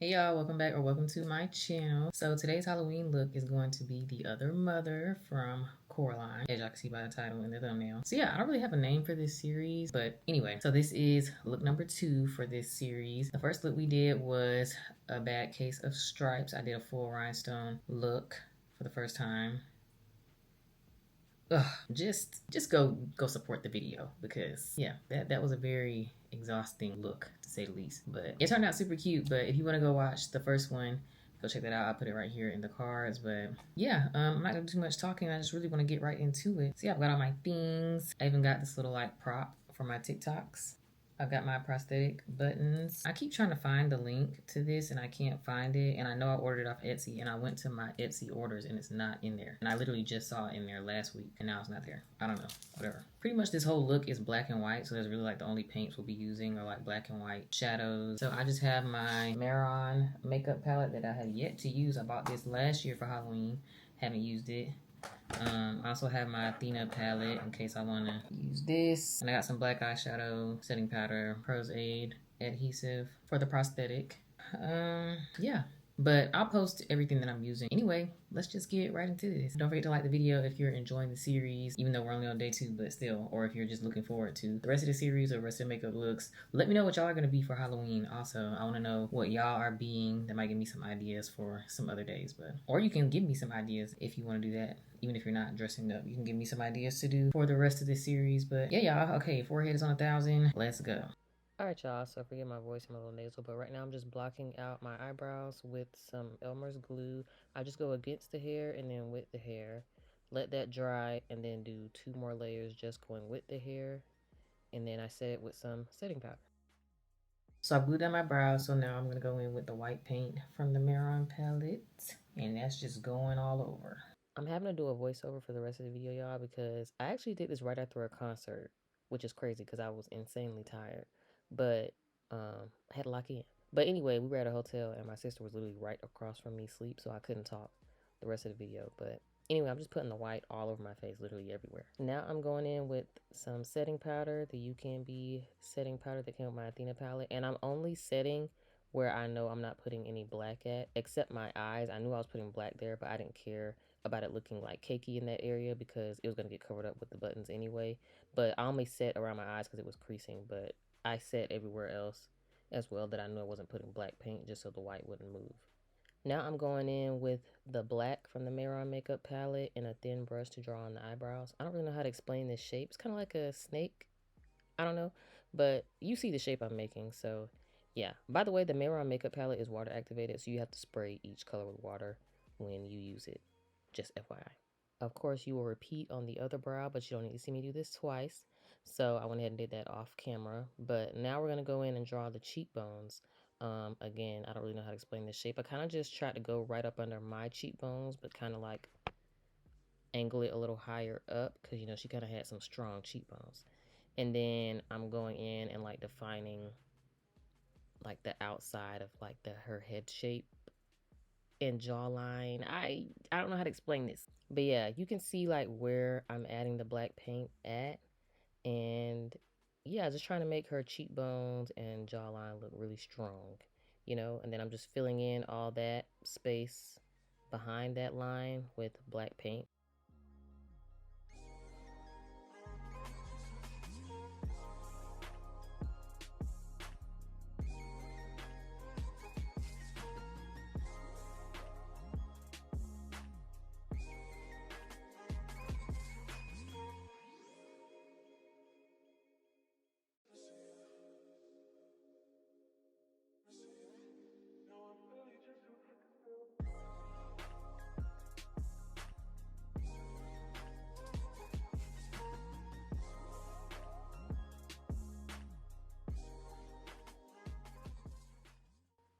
Hey y'all, welcome back or welcome to my channel. So today's Halloween look is going to be the other mother from Coraline, as y'all can see by the title and the thumbnail. So yeah, I don't really have a name for this series, but anyway, so this is look number 2 for this series. The first look we did was a bad case of stripes. I did a full rhinestone look for the first time. Ugh, just go support the video because yeah, that was a very exhausting look to say the least, but it turned out super cute. But if you want to go watch the first one, go check that out. I'll put it right here in the cards. But yeah, I'm not gonna do too much talking. I just really want to get right into it. So yeah, I've got all my things. I even got this little like prop for my TikToks. I've got my prosthetic buttons. I keep trying to find the link to this and I can't find it. And I know I ordered it off Etsy and I went to my Etsy orders and it's not in there. And I literally just saw it in there last week and now it's not there. I don't know, whatever. Pretty much this whole look is black and white. So there's really like the only paints we'll be using are like black and white shadows. So I just have my Maron makeup palette that I have yet to use. I bought this last year for Halloween. Haven't used it. I also have my Athena palette in case I want to use this. And I got some black eyeshadow, setting powder, Pros Aid adhesive for the prosthetic. Yeah. But I'll post everything that I'm using. Anyway, let's just get right into this. Don't forget to like the video if you're enjoying the series, even though we're only on day 2, but still. Or if you're just looking forward to the rest of the series or rest of the makeup looks. Let me know what y'all are going to be for Halloween. Also, I want to know what y'all are being. That might give me some ideas for some other days. Or you can give me some ideas if you want to do that. Even if you're not dressing up, you can give me some ideas to do for the rest of this series. But yeah, y'all. Okay, forehead is on 1,000. Let's go. Alright y'all, so forgive my voice, I'm a little nasal, but right now I'm just blocking out my eyebrows with some Elmer's glue. I just go against the hair and then with the hair. Let that dry and then do 2 more layers just going with the hair. And then I set it with some setting powder. So I glued down my brows, so now I'm going to go in with the white paint from the Maron palette. And that's just going all over. I'm having to do a voiceover for the rest of the video, y'all, because I actually did this right after a concert, which is crazy because I was insanely tired. But I had to lock in. But anyway, we were at a hotel and my sister was literally right across from me asleep, so I couldn't talk the rest of the video. But anyway, I'm just putting the white all over my face, literally everywhere. Now I'm going in with some setting powder, the You Can Be setting powder that came with my Athena palette. And I'm only setting where I know I'm not putting any black at, except my eyes. I knew I was putting black there, but I didn't care about it looking like cakey in that area because it was going to get covered up with the buttons anyway. But I only set around my eyes because it was creasing, but I set everywhere else as well that I knew I wasn't putting black paint just so the white wouldn't move. Now I'm going in with the black from the Maron makeup palette and a thin brush to draw on the eyebrows. I don't really know how to explain this shape. It's kind of like a snake. I don't know, but you see the shape I'm making, so yeah. By the way, the Maron makeup palette is water activated, so you have to spray each color with water when you use it. Just FYI. Of course, you will repeat on the other brow, but you don't need to see me do this twice. So I went ahead and did that off camera. But now we're going to go in and draw the cheekbones. Again, I don't really know how to explain this shape. I kind of just tried to go right up under my cheekbones, but kind of like angle it a little higher up because, you know, she kind of had some strong cheekbones. And then I'm going in and like defining like the outside of like her head shape and jawline. I don't know how to explain this, but yeah, you can see like where I'm adding the black paint at, and yeah, just trying to make her cheekbones and jawline look really strong, you know. And then I'm just filling in all that space behind that line with black paint.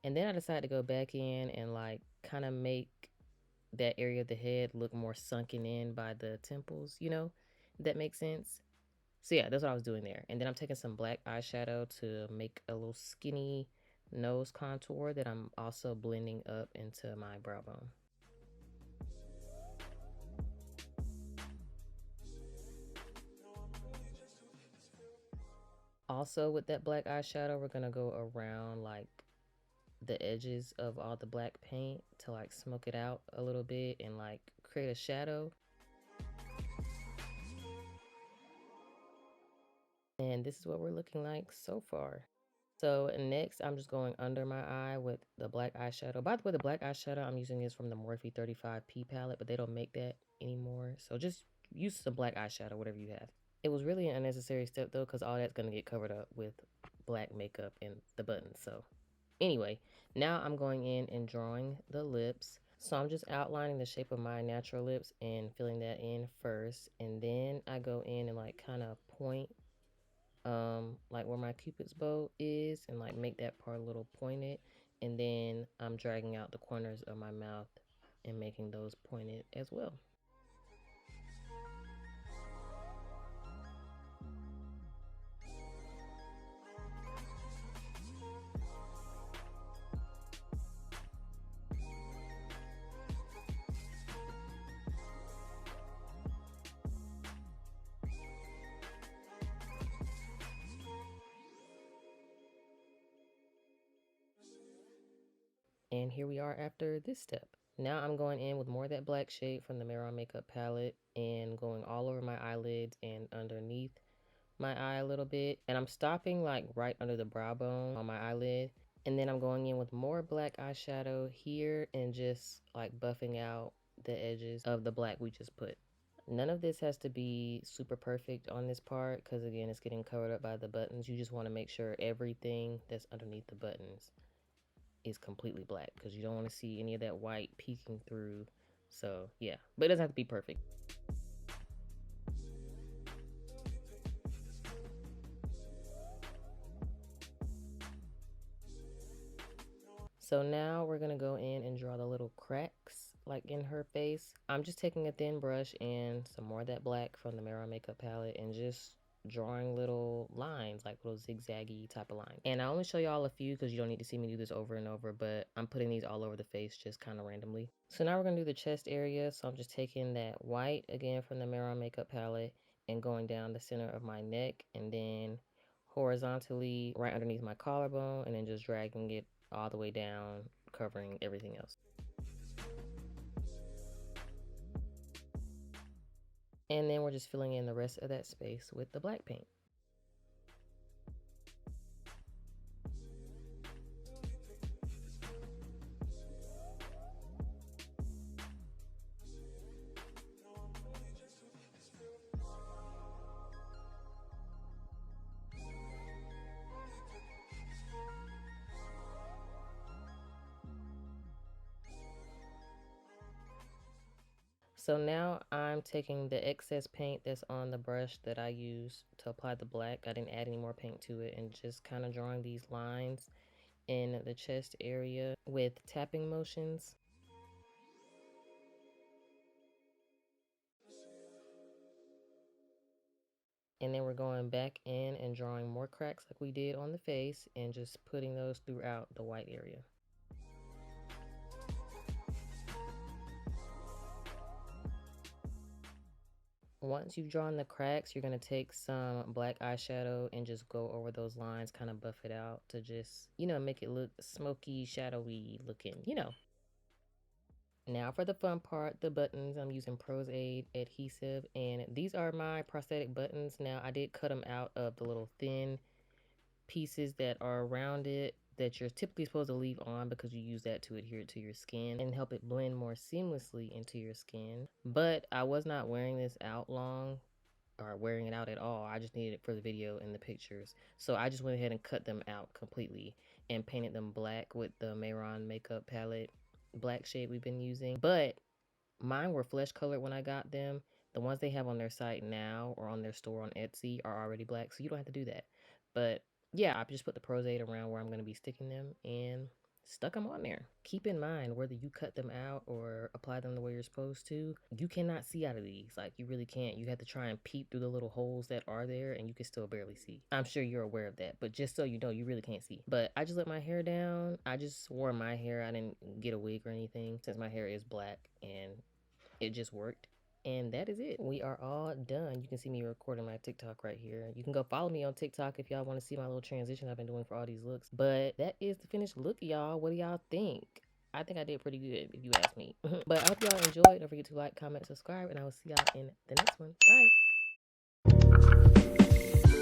And then I decided to go back in and like kind of make that area of the head look more sunken in by the temples, you know, if that makes sense. So yeah, that's what I was doing there. And then I'm taking some black eyeshadow to make a little skinny nose contour that I'm also blending up into my brow bone. Also with that black eyeshadow, we're gonna go around like the edges of all the black paint to like smoke it out a little bit and like create a shadow. And this is what we're looking like so far. So next, I'm just going under my eye with the black eyeshadow. By the way, the black eyeshadow I'm using is from the Morphe 35P palette, but they don't make that anymore. So just use some black eyeshadow, whatever you have. It was really an unnecessary step though, because all that's going to get covered up with black makeup and the buttons. So anyway, now I'm going in and drawing the lips. So I'm just outlining the shape of my natural lips and filling that in first. And then I go in and like kind of point like where my cupid's bow is and like make that part a little pointed, and then I'm dragging out the corners of my mouth and making those pointed as well. And here we are after this step. Now I'm going in with more of that black shade from the Mirror Makeup palette and going all over my eyelids and underneath my eye a little bit. And I'm stopping like right under the brow bone on my eyelid. And then I'm going in with more black eyeshadow here and just like buffing out the edges of the black we just put. None of this has to be super perfect on this part because again, it's getting covered up by the buttons. You just want to make sure everything that's underneath the buttons is completely black because you don't want to see any of that white peeking through. So yeah, but it doesn't have to be perfect. So now we're gonna go in and draw the little cracks like in her face. I'm just taking a thin brush and some more of that black from the Mirror Makeup palette and just drawing little lines, like little zigzaggy type of lines. And I only show y'all a few because you don't need to see me do this over and over, but I'm putting these all over the face just kind of randomly. So now we're gonna do the chest area. So I'm just taking that white again from the Mirror Makeup palette and going down the center of my neck and then horizontally right underneath my collarbone and then just dragging it all the way down, covering everything else. And then we're just filling in the rest of that space with the black paint. So now I'm taking the excess paint that's on the brush that I used to apply the black. I didn't add any more paint to it, and just kind of drawing these lines in the chest area with tapping motions. And then we're going back in and drawing more cracks like we did on the face and just putting those throughout the white area. Once you've drawn the cracks, you're going to take some black eyeshadow and just go over those lines, kind of buff it out to just, you know, make it look smoky, shadowy looking, you know. Now for the fun part, the buttons. I'm using Prosthetic adhesive, and these are my prosthetic buttons. Now I did cut them out of the little thin pieces that are around it that you're typically supposed to leave on because you use that to adhere it to your skin and help it blend more seamlessly into your skin. But I was not wearing this out long or wearing it out at all. I just needed it for the video and the pictures. So I just went ahead and cut them out completely and painted them black with the Mirror Makeup palette black shade we've been using. But mine were flesh colored when I got them. The ones they have on their site now or on their store on Etsy are already black, so you don't have to do that. But yeah, I just put the Prosade around where I'm going to be sticking them and stuck them on there. Keep in mind, whether you cut them out or apply them the way you're supposed to, you cannot see out of these. Like, you really can't. You have to try and peep through the little holes that are there, and you can still barely see. I'm sure you're aware of that, but just so you know, you really can't see. But I just let my hair down. I just wore my hair. I didn't get a wig or anything since my hair is black, and it just worked. And that is it. We are all done. You can see me recording my TikTok right here. You can go follow me on TikTok if y'all want to see my little transition I've been doing for all these looks. But that is the finished look, y'all. What do y'all think? I think I did pretty good if you ask me. But I hope y'all enjoyed. Don't forget to like, comment, subscribe, and I will see y'all in the next one. Bye.